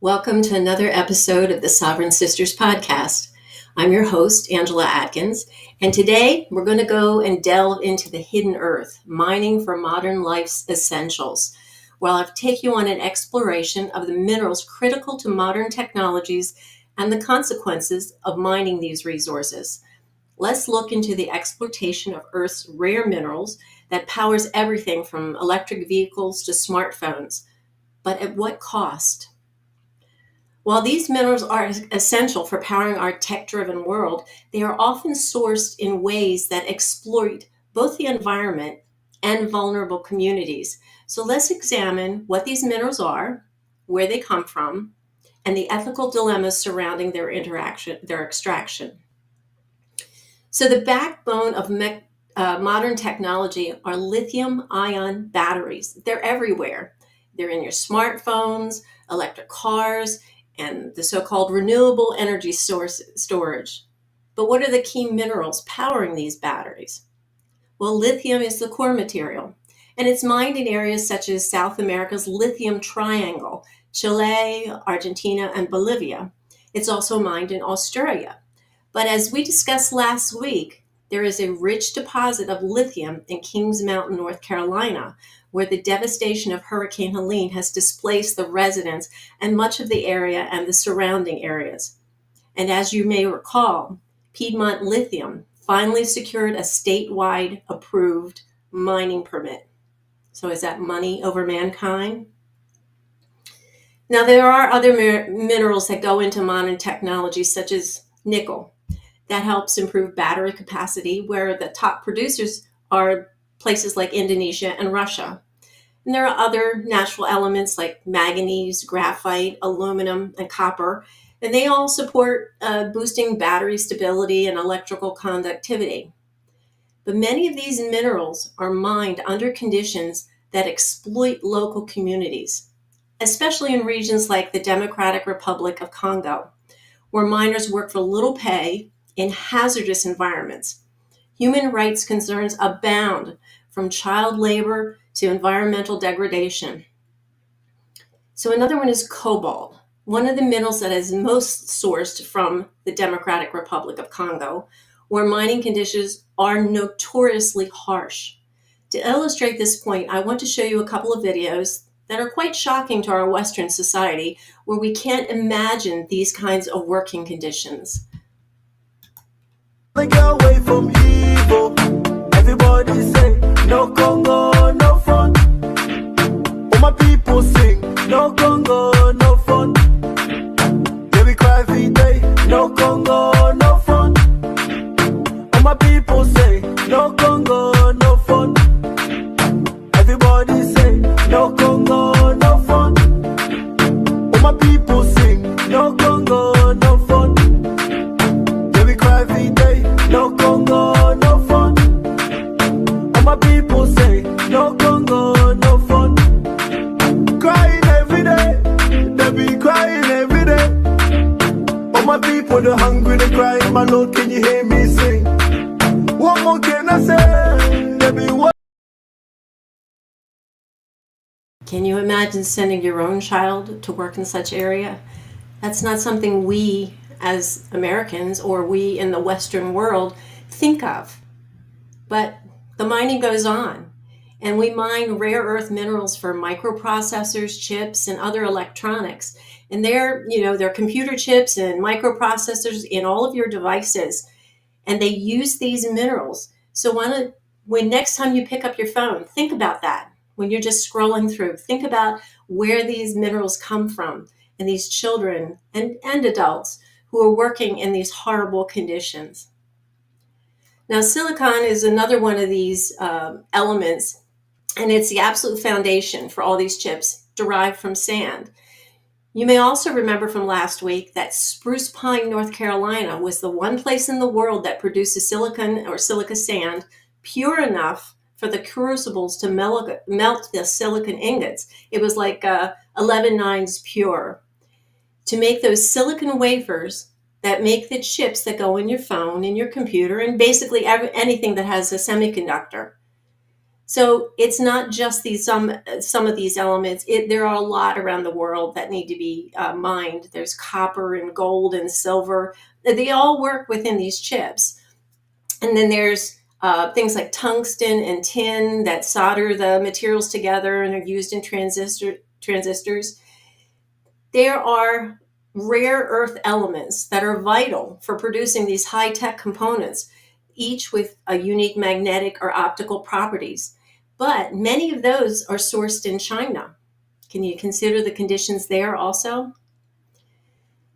Welcome to another episode of the Sovereign Sisters podcast. I'm your host, Angela Atkins, and today we're going to go and delve into the hidden earth, mining for modern life's essentials, while I'll take you on an exploration of the minerals critical to modern technologies and the consequences of mining these resources. Let's look into the exploitation of Earth's rare minerals that powers everything from electric vehicles to smartphones. But at what cost? While these minerals are essential for powering our tech-driven world, they are often sourced in ways that exploit both the environment and vulnerable communities. So let's examine what these minerals are, where they come from, and the ethical dilemmas surrounding their extraction. So the backbone of modern technology are lithium-ion batteries. They're everywhere. They're in your smartphones, electric cars, and the so-called renewable energy storage. But what are the key minerals powering these batteries? Well, lithium is the core material, and it's mined in areas such as South America's Lithium Triangle, Chile, Argentina, and Bolivia. It's also mined in Australia. But as we discussed last week, there is a rich deposit of lithium in Kings Mountain, North Carolina, where the devastation of Hurricane Helene has displaced the residents and much of the area and the surrounding areas. And as you may recall, Piedmont Lithium finally secured a statewide approved mining permit. So is that money over mankind? Now, there are other minerals that go into modern technology, such as nickel. That helps improve battery capacity, where the top producers are places like Indonesia and Russia. And there are other natural elements like manganese, graphite, aluminum, and copper, and they all support boosting battery stability and electrical conductivity. But many of these minerals are mined under conditions that exploit local communities, especially in regions like the Democratic Republic of Congo, where miners work for little pay in hazardous environments. Human rights concerns abound, from child labor to environmental degradation. So another one is cobalt, one of the minerals that is most sourced from the Democratic Republic of Congo, where mining conditions are notoriously harsh. To illustrate this point, I want to show you a couple of videos that are quite shocking to our Western society, where we can't imagine these kinds of working conditions. Get away from evil. Everybody say, no Congo, no fun. All my people sing, no Congo, no fun. Yeah, we cry every day, no Congo, no fun. All my people say, no Congo, no fun. Everybody say, no Congo, no fun. All my people sing, no Congo, no fun. Yeah, we cry every day, no Congo, no fun. All my people say, no Congo, no fun. Crying every day, they be crying every day. All my people, they're hungry, they're crying, my Lord, can you hear me sing? What more can I say? They be what? Can you imagine sending your own child to work in such area? That's not something we as Americans or we in the Western world think of. But the mining goes on, and we mine rare earth minerals for microprocessors, chips, and other electronics. And they're computer chips and microprocessors in all of your devices, and they use these minerals. So when next time you pick up your phone, think about that. When you're just scrolling through, think about where these minerals come from, and these children and adults who are working in these horrible conditions. Now, silicon is another one of these elements, and it's the absolute foundation for all these chips derived from sand. You may also remember from last week that Spruce Pine, North Carolina was the one place in the world that produces silicon or silica sand pure enough for the crucibles to melt the silicon ingots. It was like 11 nines pure. To make those silicon wafers that make the chips that go in your phone, in your computer, and basically anything that has a semiconductor. So it's not just these some of these elements. There are a lot around the world that need to be mined. There's copper and gold and silver. They all work within these chips. And then there's things like tungsten and tin that solder the materials together and are used in transistors. There are rare earth elements that are vital for producing these high-tech components, each with a unique magnetic or optical properties. But many of those are sourced in China. Can you consider the conditions there also?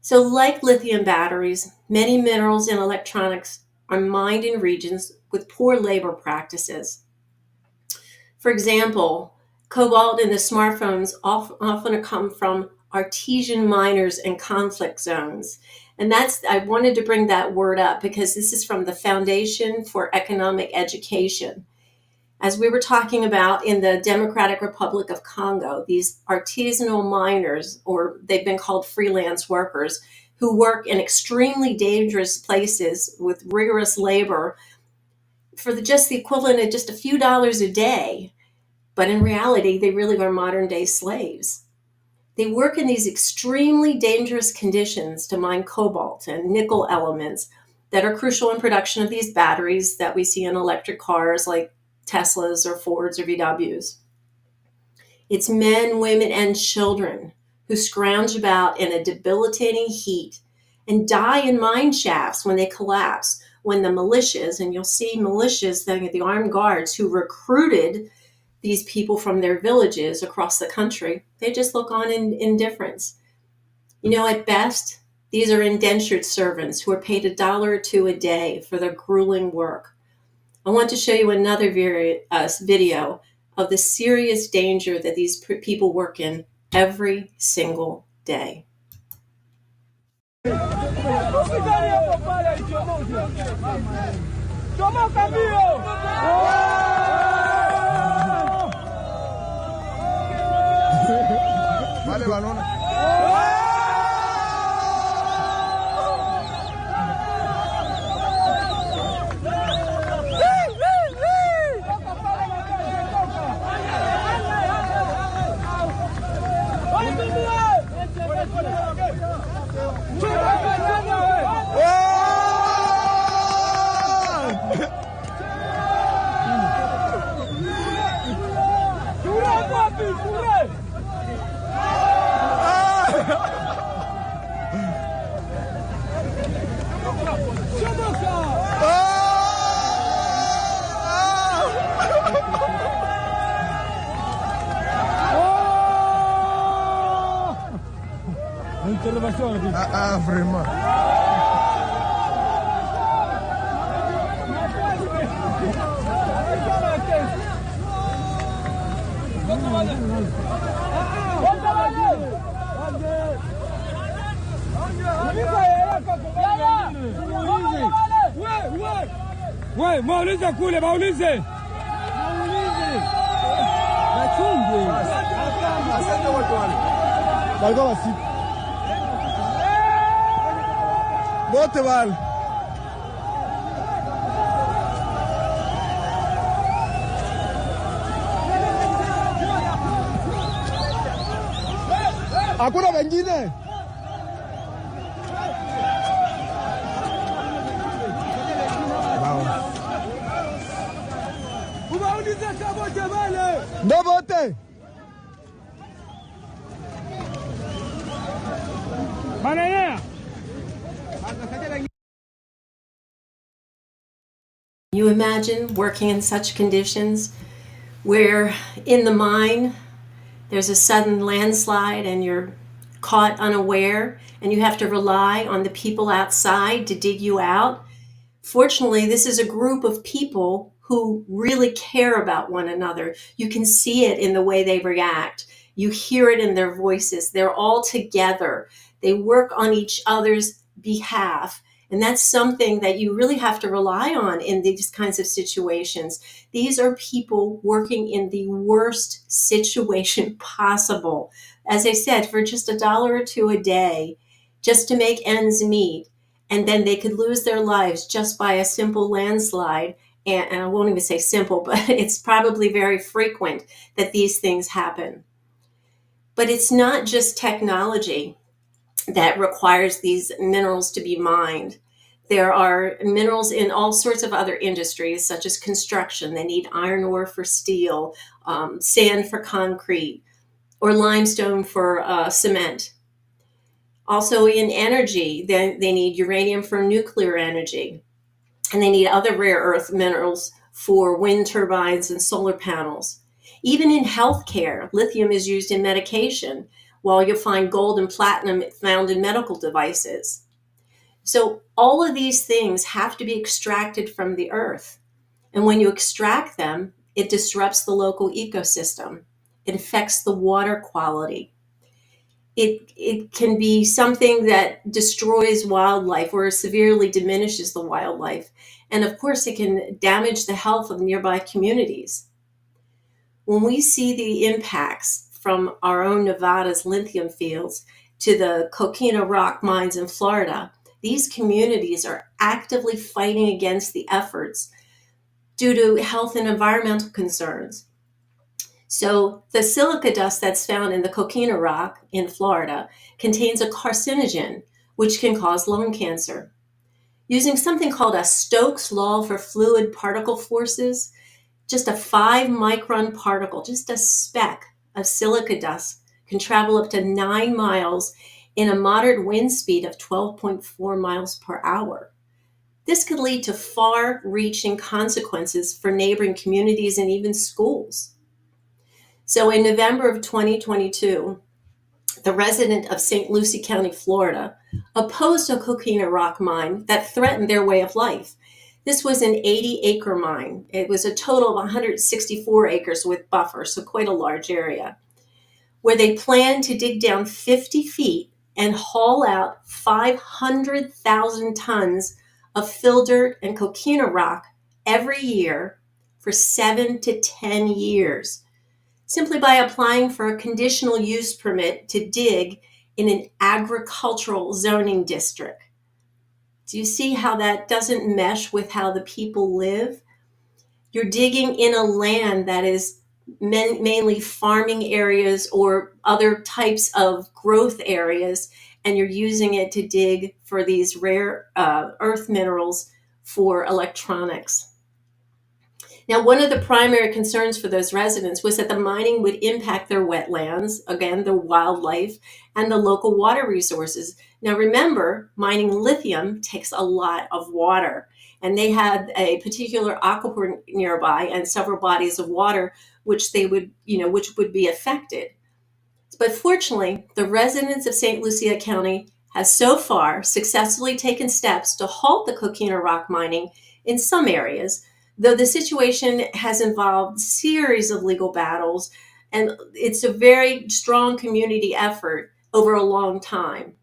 So, like lithium batteries, many minerals and electronics are mined in regions with poor labor practices. For example, cobalt in the smartphones often come from artesian miners in conflict zones. And I wanted to bring that word up because this is from the Foundation for Economic Education. As we were talking about in the Democratic Republic of Congo, these artisanal miners, or they've been called freelance workers, who work in extremely dangerous places with rigorous labor for just the equivalent of just a few dollars a day. But in reality, they really are modern day slaves. They work in these extremely dangerous conditions to mine cobalt and nickel elements that are crucial in production of these batteries that we see in electric cars like Teslas or Fords or VWs. It's men, women, and children who scrounge about in a debilitating heat and die in mine shafts when they collapse, when the militias, and you'll see militias, the armed guards who recruited these people from their villages across the country, they just look on in indifference. At best, these are indentured servants who are paid $1 or $2 a day for their grueling work. I want to show you another video of the serious danger that these people work in every single day. Vale, balón. Vraiment. Ouais, maulize kule, maulize. Wachunge. Asante watu wale. Walikuwa wasi. Wote wale. Hakuna wengine. Ndo vote. Manaya. You imagine working in such conditions where in the mine there's a sudden landslide and you're caught unaware and you have to rely on the people outside to dig you out. Fortunately, this is a group of people who really care about one another. You can see it in the way they react. You hear it in their voices. They're all together. They work on each other's behalf. And that's something that you really have to rely on in these kinds of situations. These are people working in the worst situation possible. As I said, for just $1 or $2 a day, just to make ends meet. And then they could lose their lives just by a simple landslide. and I won't even say simple, but it's probably very frequent that these things happen. But it's not just technology that requires these minerals to be mined. There are minerals in all sorts of other industries, such as construction. They need iron ore for steel, sand for concrete, or limestone for cement. Also in energy, they need uranium for nuclear energy, and they need other rare earth minerals for wind turbines and solar panels. Even in healthcare, lithium is used in medication, while you'll find gold and platinum found in medical devices. So all of these things have to be extracted from the earth. And when you extract them, it disrupts the local ecosystem. It affects the water quality. It can be something that destroys wildlife or severely diminishes the wildlife. And of course, it can damage the health of nearby communities. When we see the impacts from our own Nevada's lithium fields to the Coquina rock mines in Florida, these communities are actively fighting against the efforts due to health and environmental concerns. So the silica dust that's found in the Coquina rock in Florida contains a carcinogen, which can cause lung cancer. Using something called a Stokes law for fluid particle forces, just a 5-micron particle, just a speck of silica dust can travel up to 9 miles in a moderate wind speed of 12.4 miles per hour. This could lead to far-reaching consequences for neighboring communities and even schools. So in November of 2022, the resident of St. Lucie County, Florida, opposed a Coquina rock mine that threatened their way of life. This was an 80-acre mine. It was a total of 164 acres with buffer, so quite a large area, where they planned to dig down 50 feet and haul out 500,000 tons of fill dirt and coquina rock every year for 7 to 10 years, simply by applying for a conditional use permit to dig in an agricultural zoning district. Do you see how that doesn't mesh with how the people live? You're digging in a land that is mainly farming areas or other types of growth areas, and you're using it to dig for these rare earth minerals for electronics. Now, one of the primary concerns for those residents was that the mining would impact their wetlands, again, the wildlife, and the local water resources. Now, remember, mining lithium takes a lot of water, and they had a particular aquifer nearby and several bodies of water which would be affected. But fortunately, the residents of St. Lucie County has so far successfully taken steps to halt the Coquina rock mining in some areas, though the situation has involved a series of legal battles, and it's a very strong community effort over a long time.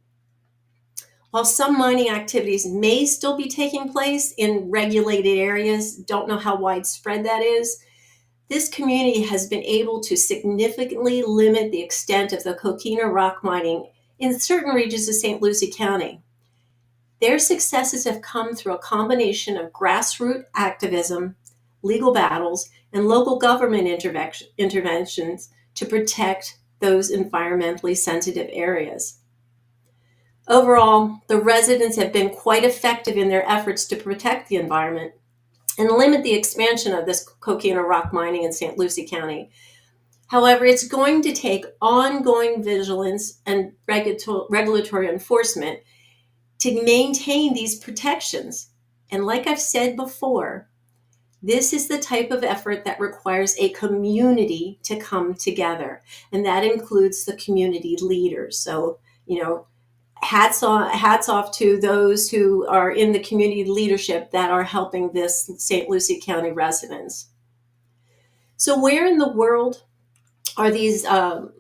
While some mining activities may still be taking place in regulated areas, don't know how widespread that is, this community has been able to significantly limit the extent of the Coquina rock mining in certain regions of St. Lucie County. Their successes have come through a combination of grassroots activism, legal battles, and local government interventions to protect those environmentally sensitive areas. Overall, the residents have been quite effective in their efforts to protect the environment and limit the expansion of this Coquina rock mining in St. Lucie County. However, it's going to take ongoing vigilance and regulatory enforcement to maintain these protections. And like I've said before, this is the type of effort that requires a community to come together, and that includes the community leaders. So, hats off to those who are in the community leadership that are helping this St. Lucie County residents. So where in the world are these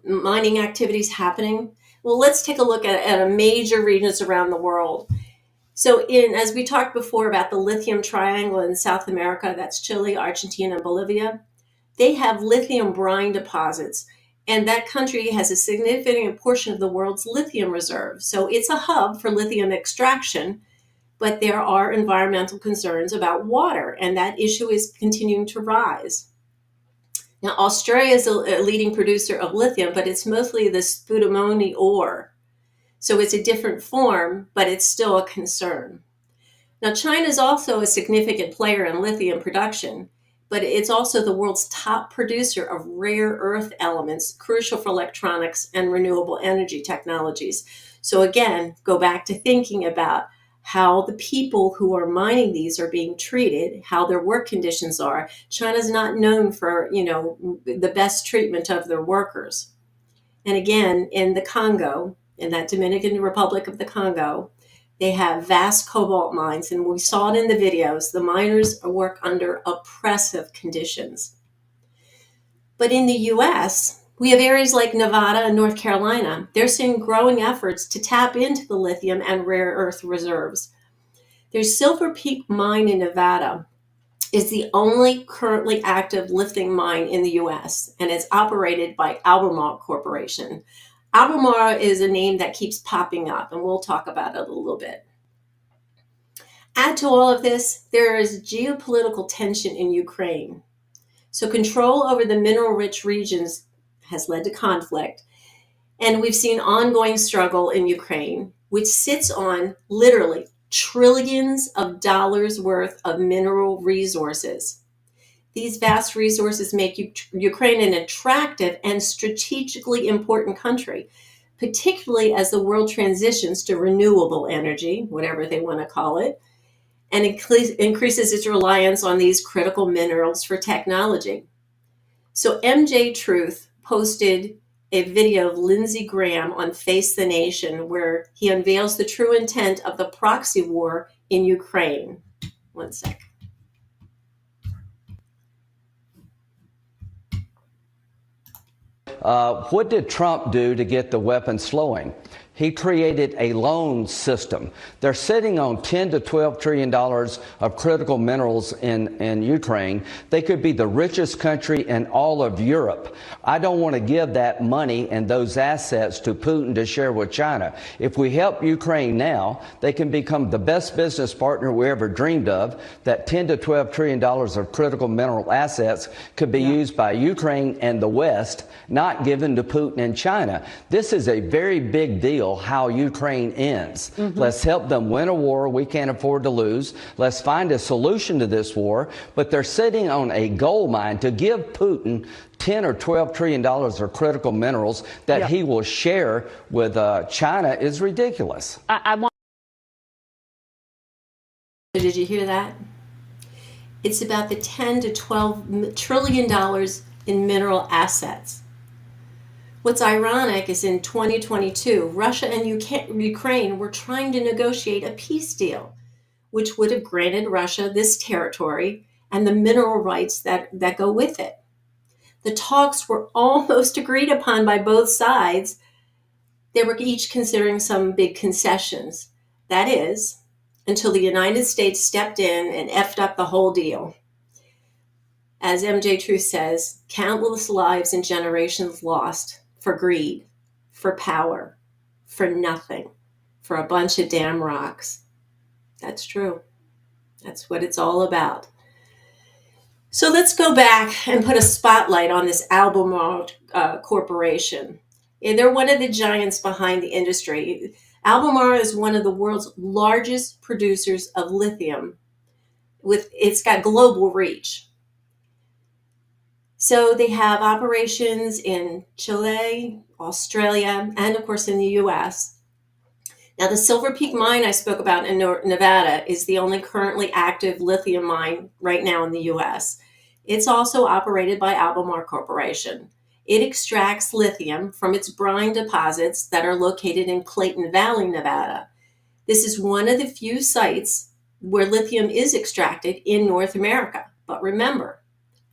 mining activities happening? Well, let's take a look at a major regions around the world. So as we talked before about the lithium triangle in South America, that's Chile, Argentina, and Bolivia, they have lithium brine deposits. And that country has a significant portion of the world's lithium reserve. So it's a hub for lithium extraction, but there are environmental concerns about water, and that issue is continuing to rise. Now, Australia is a leading producer of lithium, but it's mostly the spodumene ore. So it's a different form, but it's still a concern. Now, China is also a significant player in lithium production, but it's also the world's top producer of rare earth elements, crucial for electronics and renewable energy technologies. So again, go back to thinking about how the people who are mining these are being treated, how their work conditions are. China's not known for, the best treatment of their workers. And again, in the Congo, in that Dominican Republic of the Congo, they have vast cobalt mines, and we saw it in the videos. The miners work under oppressive conditions. But in the US, we have areas like Nevada and North Carolina. They're seeing growing efforts to tap into the lithium and rare earth reserves. There's Silver Peak Mine in Nevada is the only currently active lithium mine in the US, and it's operated by Albemarle Corporation. Albemarle is a name that keeps popping up, and we'll talk about it a little bit. Add to all of this, there is geopolitical tension in Ukraine. So control over the mineral-rich regions has led to conflict, and we've seen ongoing struggle in Ukraine, which sits on literally trillions of dollars worth of mineral resources. These vast resources make Ukraine an attractive and strategically important country, particularly as the world transitions to renewable energy, whatever they want to call it, and increases its reliance on these critical minerals for technology. So MJ Truth posted a video of Lindsey Graham on Face the Nation where he unveils the true intent of the proxy war in Ukraine. One sec. What did Trump do to get the weapons flowing? He created a loan system. They're sitting on $10 to $12 trillion of critical minerals in Ukraine. They could be the richest country in all of Europe. I don't want to give that money and those assets to Putin to share with China. If we help Ukraine now, they can become the best business partner we ever dreamed of. That $10 to $12 trillion of critical mineral assets could be used by Ukraine and the West, not given to Putin and China. This is a very big deal how Ukraine ends. Let's help them win a war we can't afford to lose. Let's find a solution to this war. But they're sitting on a gold mine to give Putin $10 or $12 trillion of critical minerals that he will share with China is ridiculous. Did you hear that? It's about the $10 to $12 trillion in mineral assets. What's ironic is in 2022, Russia and Ukraine were trying to negotiate a peace deal, which would have granted Russia this territory and the mineral rights that go with it. The talks were almost agreed upon by both sides. They were each considering some big concessions. That is, until the United States stepped in and effed up the whole deal. As MJ Truth says, countless lives and generations lost for greed, for power, for nothing, for a bunch of damn rocks. That's true. That's what it's all about. So let's go back and put a spotlight on this Albemarle Corporation. They're one of the giants behind the industry. Albemarle is one of the world's largest producers of lithium. It's got global reach. So they have operations in Chile, Australia, and of course in the US. Now the Silver Peak mine I spoke about in Nevada is the only currently active lithium mine right now in the US. It's also operated by Albemarle Corporation. It extracts lithium from its brine deposits that are located in Clayton Valley, Nevada. This is one of the few sites where lithium is extracted in North America. But remember,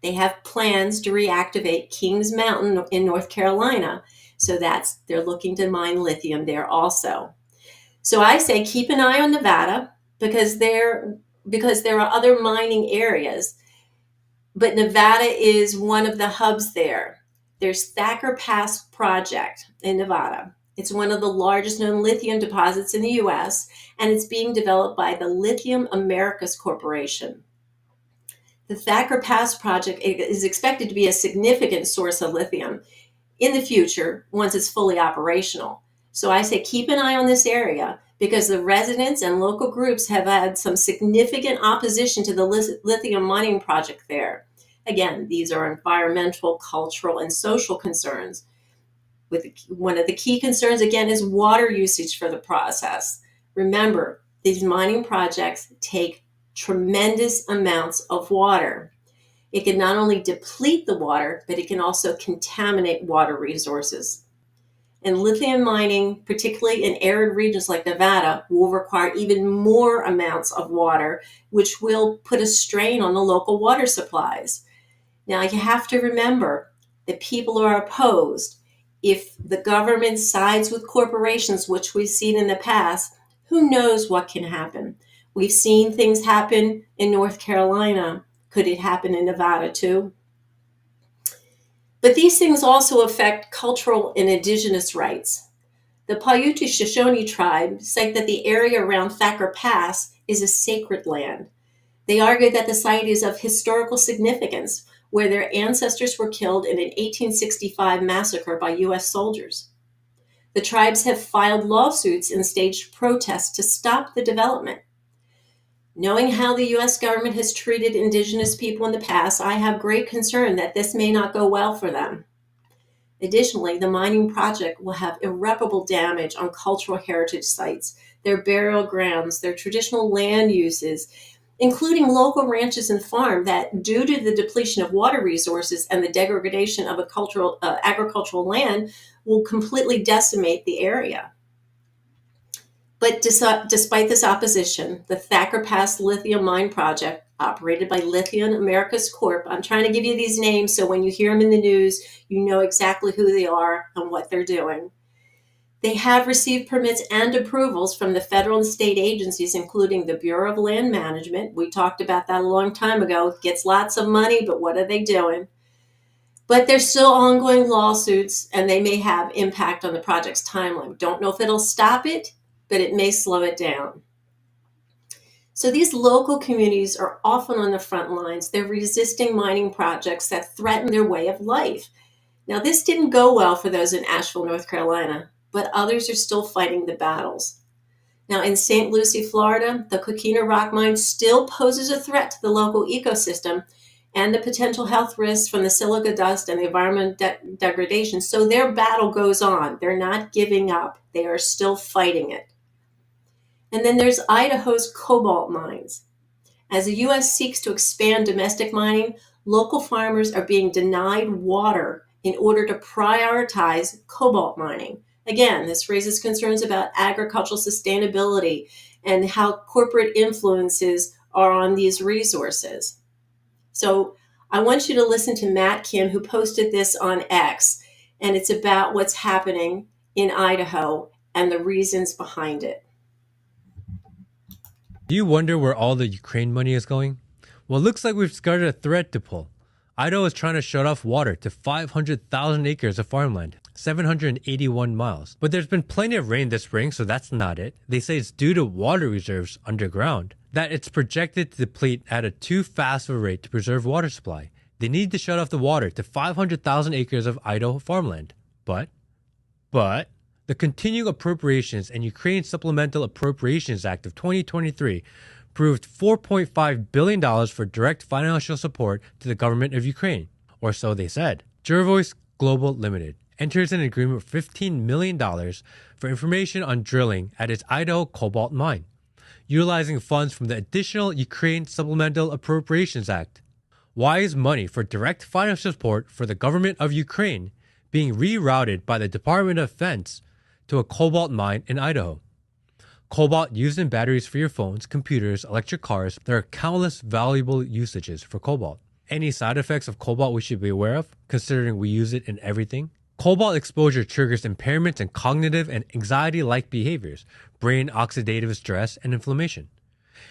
they have plans to reactivate Kings Mountain in North Carolina. So they're looking to mine lithium there also. So I say keep an eye on Nevada because there are other mining areas. But Nevada is one of the hubs there. There's Thacker Pass Project in Nevada. It's one of the largest known lithium deposits in the US, and it's being developed by the Lithium Americas Corporation. The Thacker Pass project is expected to be a significant source of lithium in the future once it's fully operational. So I say keep an eye on this area because the residents and local groups have had some significant opposition to the lithium mining project there. Again, these are environmental, cultural, and social concerns. One of the key concerns, again, is water usage for the process. Remember, these mining projects take tremendous amounts of water. It can not only deplete the water, but it can also contaminate water resources. And lithium mining, particularly in arid regions like Nevada, will require even more amounts of water, which will put a strain on the local water supplies. Now, you have to remember that people are opposed. If the government sides with corporations, which we've seen in the past, who knows what can happen? We've seen things happen in North Carolina. Could it happen in Nevada too? But these things also affect cultural and indigenous rights. The Paiute Shoshone tribe cite that the area around Thacker Pass is a sacred land. They argue that the site is of historical significance, where their ancestors were killed in an 1865 massacre by U.S. soldiers. The tribes have filed lawsuits and staged protests to stop the development. Knowing how the U.S. government has treated indigenous people in the past, I have great concern that this may not go well for them. Additionally, the mining project will have irreparable damage on cultural heritage sites, their burial grounds, their traditional land uses, including local ranches and farms that, due to the depletion of water resources and the degradation of agricultural land, will completely decimate the area. But despite this opposition, the Thacker Pass lithium mine project, operated by Lithium Americas Corp. I'm trying to give you these names so when you hear them in the news, you know exactly who they are and what they're doing. They have received permits and approvals from the federal and state agencies, including the Bureau of Land Management. We talked about that a long time ago. It gets lots of money, but what are they doing? But there's still ongoing lawsuits, and they may have impact on the project's timeline. Don't know if it'll stop it, but it may slow it down. So these local communities are often on the front lines. They're resisting mining projects that threaten their way of life. Now, this didn't go well for those in Asheville, North Carolina, but others are still fighting the battles. Now, in St. Lucie, Florida, the Coquina Rock Mine still poses a threat to the local ecosystem and the potential health risks from the silica dust and the environmental degradation. So their battle goes on. They're not giving up. They are still fighting it. And then there's Idaho's cobalt mines. As the U.S. seeks to expand domestic mining, local farmers are being denied water in order to prioritize cobalt mining. Again, this raises concerns about agricultural sustainability and how corporate influences are on these resources. So I want you to listen to Matt Kim, who posted this on X, and it's about what's happening in Idaho and the reasons behind it. Do you wonder where all the Ukraine money is going? Well, it looks like we've started a thread to pull. Idaho is trying to shut off water to 500,000 acres of farmland, 781 miles. But there's been plenty of rain this spring, so that's not it. They say it's due to water reserves underground, that it's projected to deplete at a too fast of a rate to preserve water supply. They need to shut off the water to 500,000 acres of Idaho farmland. But, the Continuing Appropriations and Ukraine Supplemental Appropriations Act of 2023 approved $4.5 billion for direct financial support to the government of Ukraine, or so they said. Jervois Global Limited enters an agreement for $15 million for information on drilling at its Idaho Cobalt mine, utilizing funds from the additional Ukraine Supplemental Appropriations Act. Why is money for direct financial support for the government of Ukraine being rerouted by the Department of Defense to a cobalt mine in Idaho? Cobalt used in batteries for your phones, computers, electric cars. There are countless valuable usages for cobalt. Any side effects of cobalt we should be aware of, considering we use it in everything? Cobalt exposure triggers impairments in cognitive and anxiety-like behaviors, brain oxidative stress, and inflammation.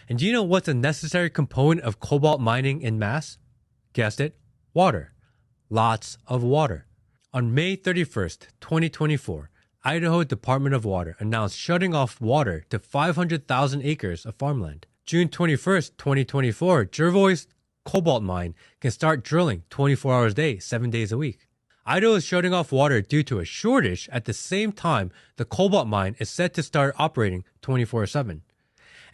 And do you know what's a necessary component of cobalt mining in mass? Guessed it, water. Lots of water. On May 31st, 2024, Idaho Department of Water announced shutting off water to 500,000 acres of farmland. June 21st, 2024, Jervois Cobalt mine can start drilling 24 hours a day, 7 days a week. Idaho is shutting off water due to a shortage at the same time the Cobalt mine is set to start operating 24/7.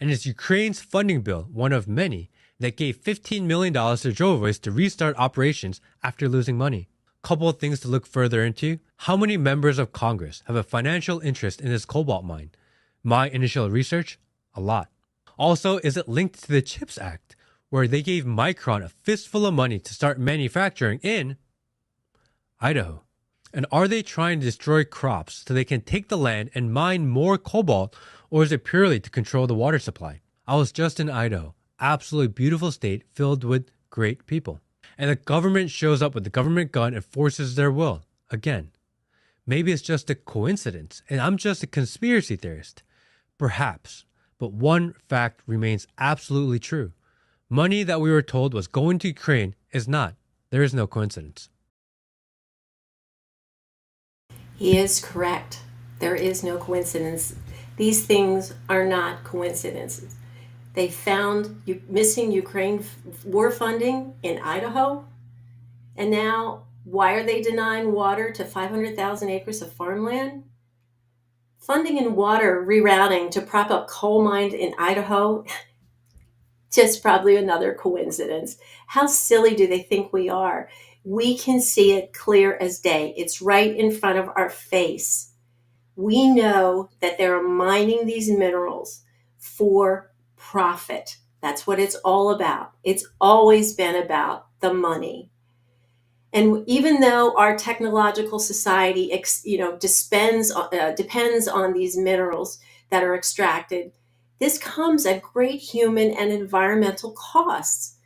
And it's Ukraine's funding bill, one of many, that gave $15 million to Jervois to restart operations after losing money. Couple of things to look further into. How many members of Congress have a financial interest in this cobalt mine? My initial research, a lot. Also, is it linked to the CHIPS Act, where they gave Micron a fistful of money to start manufacturing in Idaho? And are they trying to destroy crops so they can take the land and mine more cobalt, or is it purely to control the water supply? I was just in Idaho, absolutely beautiful state filled with great people. And the government shows up with the government gun and forces their will. Again, maybe it's just a coincidence and I'm just a conspiracy theorist. Perhaps. But one fact remains absolutely true. Money that we were told was going to Ukraine is not. There is no coincidence. He is correct. There is no coincidence. These things are not coincidences. They found missing Ukraine war funding in Idaho. And now, why are they denying water to 500,000 acres of farmland? Funding and water rerouting to prop up coal mines in Idaho, just probably another coincidence. How silly do they think we are? We can see it clear as day. It's right in front of our face. We know that they're mining these minerals for profit. That's what it's all about. It's always been about the money. And even though our technological society, depends on these minerals that are extracted, this comes at great human and environmental costs.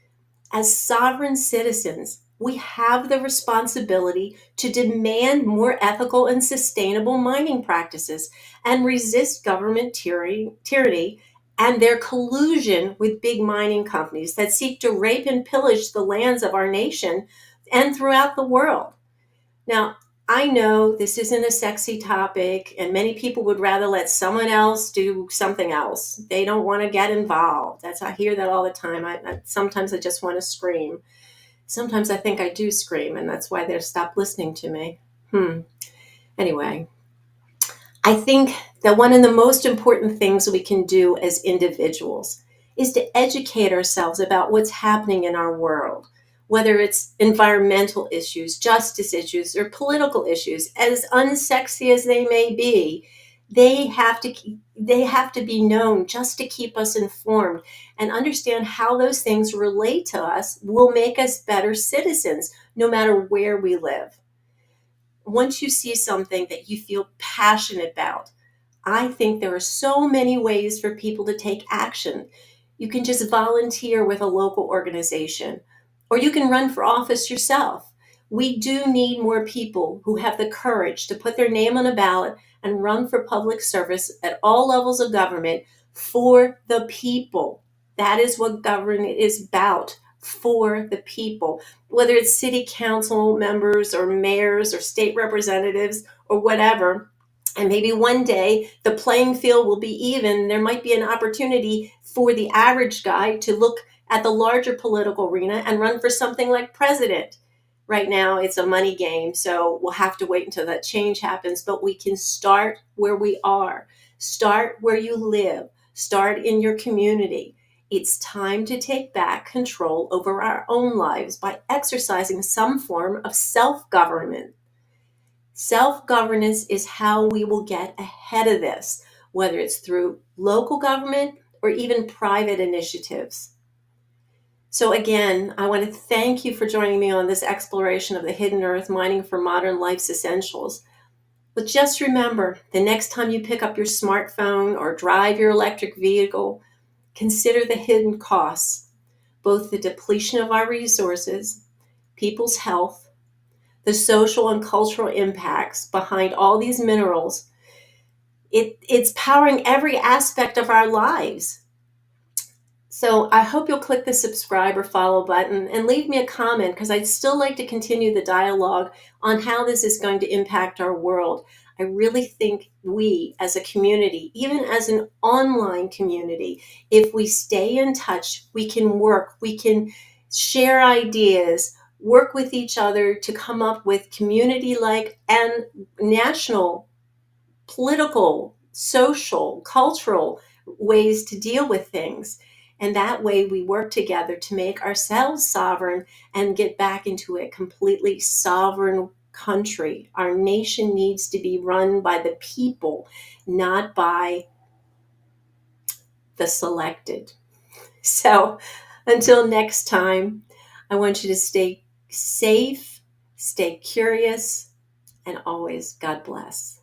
As sovereign citizens, we have the responsibility to demand more ethical and sustainable mining practices and resist government tyranny and their collusion with big mining companies that seek to rape and pillage the lands of our nation and throughout the world. Now, I know this isn't a sexy topic, and many people would rather let someone else do something else. They don't want to get involved. I hear that all the time. Sometimes I just want to scream. Sometimes I think I do scream, and that's why they stop listening to me. Anyway, I think that one of the most important things we can do as individuals is to educate ourselves about what's happening in our world, whether it's environmental issues, justice issues, or political issues. As unsexy as they may be, they have to be known just to keep us informed and understand how those things relate to us will make us better citizens, no matter where we live. Once you see something that you feel passionate about, I think there are so many ways for people to take action. You can just volunteer with a local organization, or you can run for office yourself. We do need more people who have the courage to put their name on a ballot and run for public service at all levels of government for the people. That is what government is about, for the people. Whether it's city council members or mayors or state representatives or whatever, and maybe one day the playing field will be even. There might be an opportunity for the average guy to look at the larger political arena and run for something like president. Right now, it's a money game, so we'll have to wait until that change happens. But we can start where we are. Start where you live. Start in your community. It's time to take back control over our own lives by exercising some form of self-government. Self-governance is how we will get ahead of this, whether it's through local government or even private initiatives. So again, I want to thank you for joining me on this exploration of the hidden earth, mining for modern life's essentials. But just remember, the next time you pick up your smartphone or drive your electric vehicle, consider the hidden costs, both the depletion of our resources, people's health, the social and cultural impacts behind all these minerals. It's powering every aspect of our lives. So I hope you'll click the subscribe or follow button and leave me a comment, because I'd still like to continue the dialogue on how this is going to impact our world. I really think we as a community, even as an online community, if we stay in touch, we can work, we can share ideas, work with each other to come up with community-like and national, political, social, cultural ways to deal with things. And that way we work together to make ourselves sovereign and get back into a completely sovereign country. Our nation needs to be run by the people, not by the selected. So until next time, I want you to stay safe, stay curious, and always God bless.